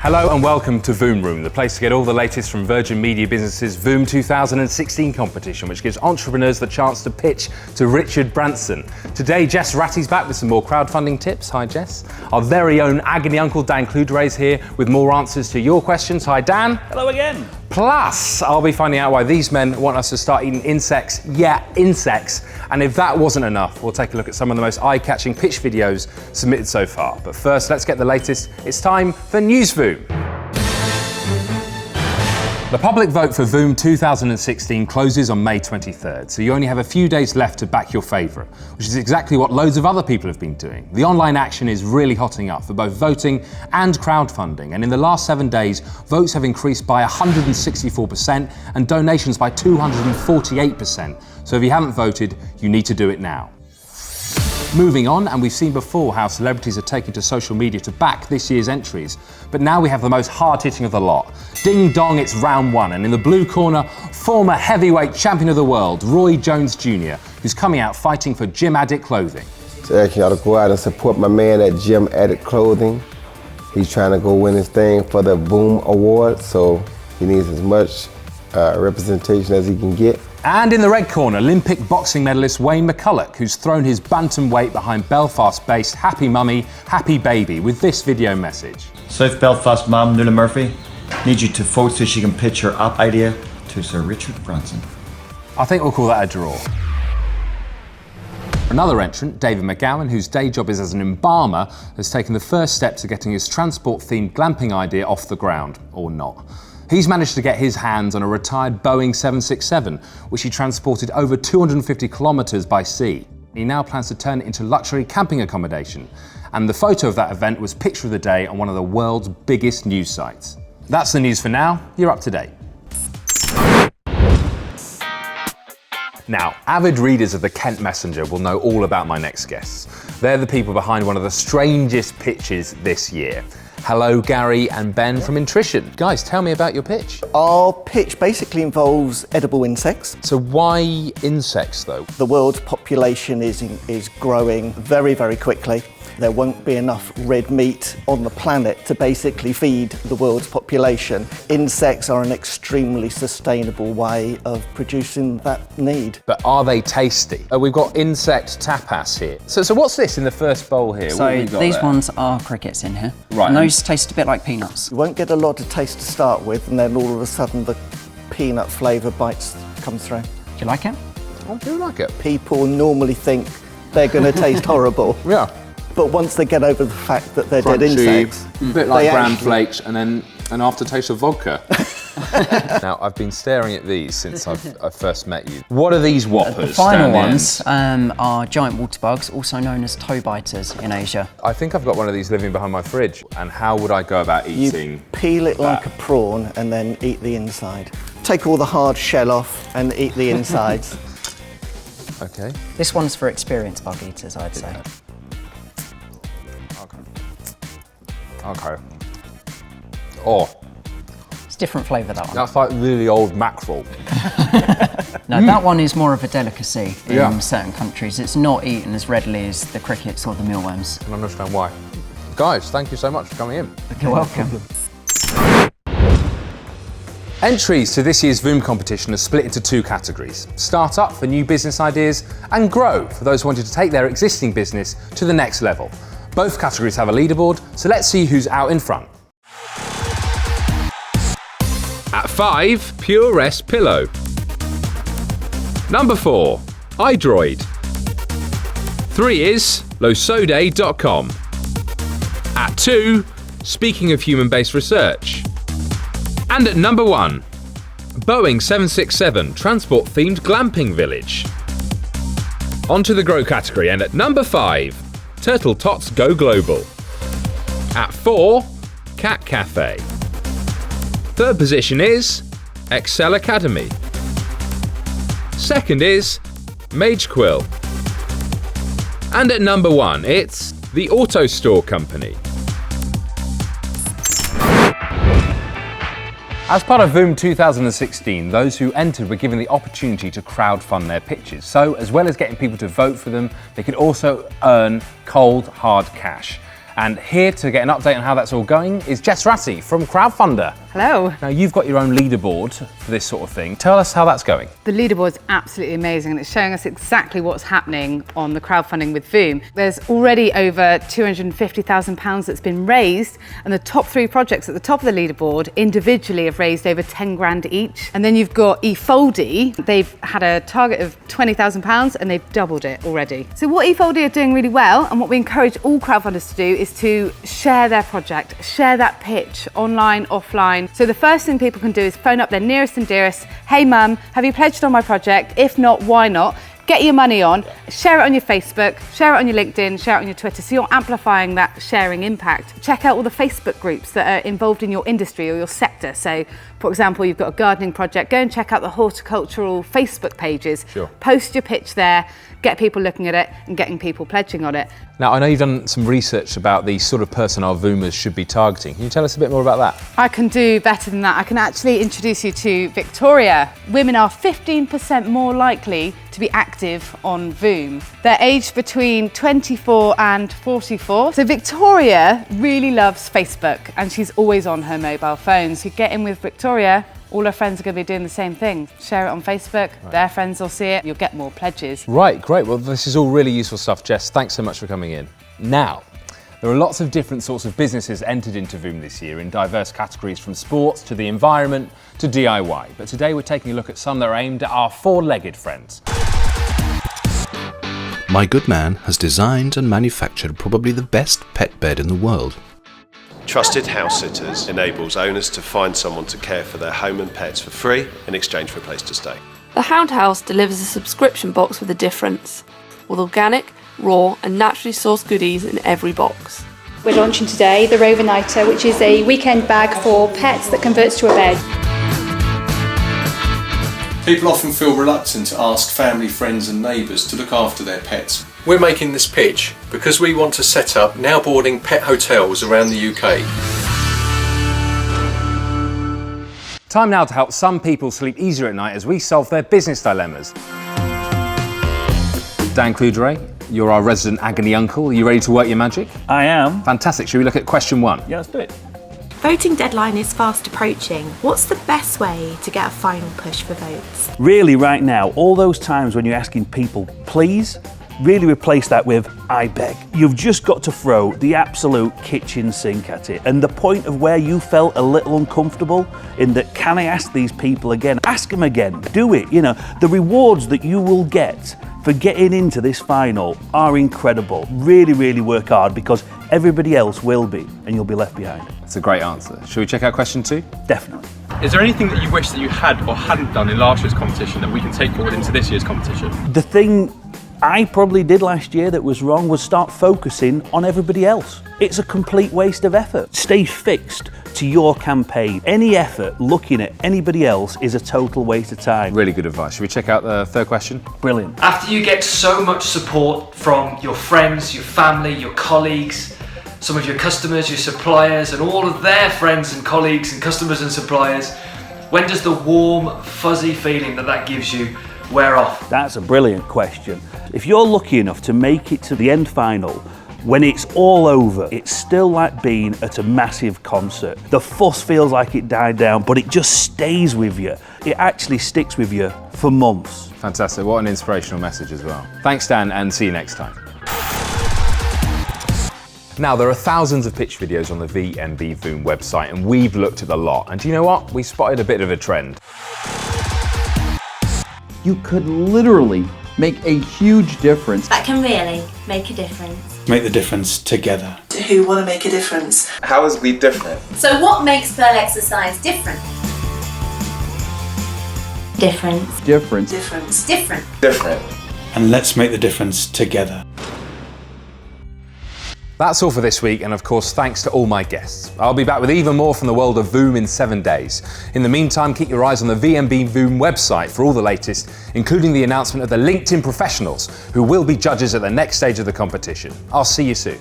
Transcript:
Hello and welcome to VOOM Room, the place to get all the latest from Virgin Media Business's VOOM 2016 competition, which gives entrepreneurs the chance to pitch to Richard Branson. Today, Jess Ratty's back with some more crowdfunding tips. Hi, Jess. Our very own agony uncle Dan Cluderay's here with more answers to your questions. Hi, Dan. Hello again. Plus, I'll be finding out why these men want us to start eating insects. Yeah, insects. And if that wasn't enough, we'll take a look at some of the most eye-catching pitch videos submitted so far. But first, let's get the latest. It's time for News VOOM. The public vote for VOOM 2016 closes on May 23rd, so you only have a few days left to back your favourite, which is exactly what loads of other people have been doing. The online action is really hotting up for both voting and crowdfunding, and in the last 7 days, votes have increased by 164% and donations by 248%. So if you haven't voted, you need to do it now. Moving on, and we've seen before how celebrities are taking to social media to back this year's entries, but now we have the most hard-hitting of the lot. Ding dong, it's round one, and in the blue corner, former heavyweight champion of the world, Roy Jones Jr., who's coming out fighting for Gym Addict Clothing. So I actually ought to go out and support my man at Gym Addict Clothing. He's trying to go win his thing for the VOOM Award, so he needs as much representation as he can get. And in the red corner, Olympic boxing medalist Wayne McCulloch, who's thrown his bantamweight behind Belfast-based Happy Mummy, Happy Baby with this video message. South Belfast mum, Nuala Murphy, needs you to vote so she can pitch her app idea to Sir Richard Branson. I think we'll call that a draw. Another entrant, David McGowan, whose day job is as an embalmer, has taken the first step to getting his transport-themed glamping idea off the ground, or not. He's managed to get his hands on a retired Boeing 767, which he transported over 250 kilometres by sea. He now plans to turn it into luxury camping accommodation. And the photo of that event was picture of the day on one of the world's biggest news sites. That's the news for now. You're up to date. Now, avid readers of the Kent Messenger will know all about my next guests. They're the people behind one of the strangest pitches this year. Hello, Gary and Ben from Intrition. Guys, tell me about your pitch. Our pitch basically involves edible insects. So why insects, though? The world's population is growing very, very quickly. There won't be enough red meat on the planet to basically feed the world's population. Insects are an extremely sustainable way of producing that need. But are they tasty? We've got insect tapas here. So what's this in the first bowl here? So these ones are crickets in here. Right. And those taste a bit like peanuts. You won't get a lot of taste to start with, and then all of a sudden the peanut flavour bites come through. Do you like it? I do like it. People normally think they're going to taste horrible. Yeah. But once they get over the fact that they're Crunchy, dead insects, a bit like bran actually flakes and then an aftertaste of vodka. Now, I've been staring at these since I first met you. What are these whoppers? The final ones are giant water bugs, also known as toe biters in Asia. I think I've got one of these living behind my fridge. And how would I go about eating? you peel it like a prawn and then eat the inside. Take all the hard shell off and eat the insides. Okay. This one's for experienced bug eaters, I'd say. Okay. Oh, It's a different flavour, that one. that's like really old mackerel. No, that one is more of a delicacy in Yeah. certain countries. It's not eaten as readily as the crickets or the mealworms. I can understand why. Guys, thank you so much for coming in. You're welcome. Entries to this year's VOOM competition are split into two categories. Start-up for new business ideas and Grow for those wanting to take their existing business to the next level. Both categories have a leaderboard, so let's see who's out in front. At 5, Pure Rest Pillow. Number 4, iDroid. 3 is losode.com. At 2, Speaking of Human-Based Research. And at number 1, Boeing 767 Transport-Themed Glamping Village. On to the Grow category, and at number 5, Turtle Tots Go Global. At 4, Cat Cafe. Third position is Excel Academy. Second is Mage Quill. And at number 1, it's the Auto Store Company. As part of VOOM 2016, those who entered were given the opportunity to crowdfund their pitches. So, as well as getting people to vote for them, they could also earn cold, hard cash. And here to get an update on how that's all going is Jess Ratty from Crowdfunder. Hello. Now you've got your own leaderboard for this sort of thing. Tell us how that's going. The leaderboard's absolutely amazing and it's showing us exactly what's happening on the crowdfunding with VOOM. There's already over £250,000 that's been raised, and the top 3 projects at the top of the leaderboard individually have raised over 10 grand each. And then you've got eFoldy. They've had a target of £20,000 and they've doubled it already. So what eFoldy are doing really well, and what we encourage all crowdfunders to do, is to share their project, share that pitch online, offline. So the first thing people can do is phone up their nearest and dearest. Hey mum, have you pledged on my project? If not, why not? Get your money on, share it on your Facebook, share it on your LinkedIn, share it on your Twitter, so you're amplifying that sharing impact. Check out all the Facebook groups that are involved in your industry or your sector. So, for example, you've got a gardening project, go and check out the horticultural Facebook pages. Sure. Post your pitch there, get people looking at it and getting people pledging on it. Now, I know you've done some research about the sort of person our VOOMers should be targeting. Can you tell us a bit more about that? I can do better than that. I can actually introduce you to Victoria. Women are 15% more likely to be active on VOOM. They're aged between 24 and 44. So Victoria really loves Facebook and she's always on her mobile phone. So you get in with Victoria, all her friends are going to be doing the same thing. Share it on Facebook, their friends will see it, you'll get more pledges. Right, great. Well, this is all really useful stuff, Jess. Thanks so much for coming in. Now, there are lots of different sorts of businesses entered into VOOM this year in diverse categories, from sports to the environment to DIY. But today we're taking a look at some that are aimed at our four-legged friends. My good man has designed and manufactured probably the best pet bed in the world. Trusted House Sitters enables owners to find someone to care for their home and pets for free in exchange for a place to stay. The Hound House delivers a subscription box with a difference, with organic, raw and naturally sourced goodies in every box. We're launching today the Rovernighter, which is a weekend bag for pets that converts to a bed. People often feel reluctant to ask family, friends and neighbours to look after their pets. We're making this pitch because we want to set up now boarding pet hotels around the UK. Time now to help some people sleep easier at night as we solve their business dilemmas. Dan Cluderet, you're our resident agony uncle. Are you ready to work your magic? I am. Fantastic. Shall we look at question 1? Yeah, let's do it. Voting deadline is fast approaching. What's the best way to get a final push for votes? Really, right now, all those times when you're asking people, please, really replace that with, I beg. You've just got to throw the absolute kitchen sink at it. And the point of where you felt a little uncomfortable in that, can I ask these people again? Ask them again, do it. You know, the rewards that you will get for getting into this final are incredible. Really, really work hard because everybody else will be and you'll be left behind. That's a great answer. Shall we check out question 2? Definitely. Is there anything that you wish that you had or hadn't done in last year's competition that we can take forward into this year's competition? The thing I probably did last year that was wrong was start focusing on everybody else. It's a complete waste of effort. Stay fixed to your campaign. Any effort looking at anybody else is a total waste of time. Really good advice. Should we check out the third question? Brilliant. After you get so much support from your friends, your family, your colleagues, some of your customers, your suppliers, and all of their friends and colleagues and customers and suppliers, when does the warm, fuzzy feeling that gives you wear off? That's a brilliant question. If you're lucky enough to make it to the end final, when it's all over, it's still like being at a massive concert. The fuss feels like it died down, but it just stays with you. It actually sticks with you for months. Fantastic. What an inspirational message as well. Thanks, Dan, and see you next time. Now, there are thousands of pitch videos on the VMB VOOM website, and we've looked at the lot. And do you know what? We spotted a bit of a trend. You could literally make a huge difference. That can really make a difference. Make the difference together. Who want to make a difference? How is we different? So what makes Pearl Exercise different? Difference. Difference. Difference. Different. Different. And let's make the difference together. That's all for this week, and of course, thanks to all my guests. I'll be back with even more from the world of VOOM in 7 days. In the meantime, keep your eyes on the VMB VOOM website for all the latest, including the announcement of the LinkedIn professionals who will be judges at the next stage of the competition. I'll see you soon.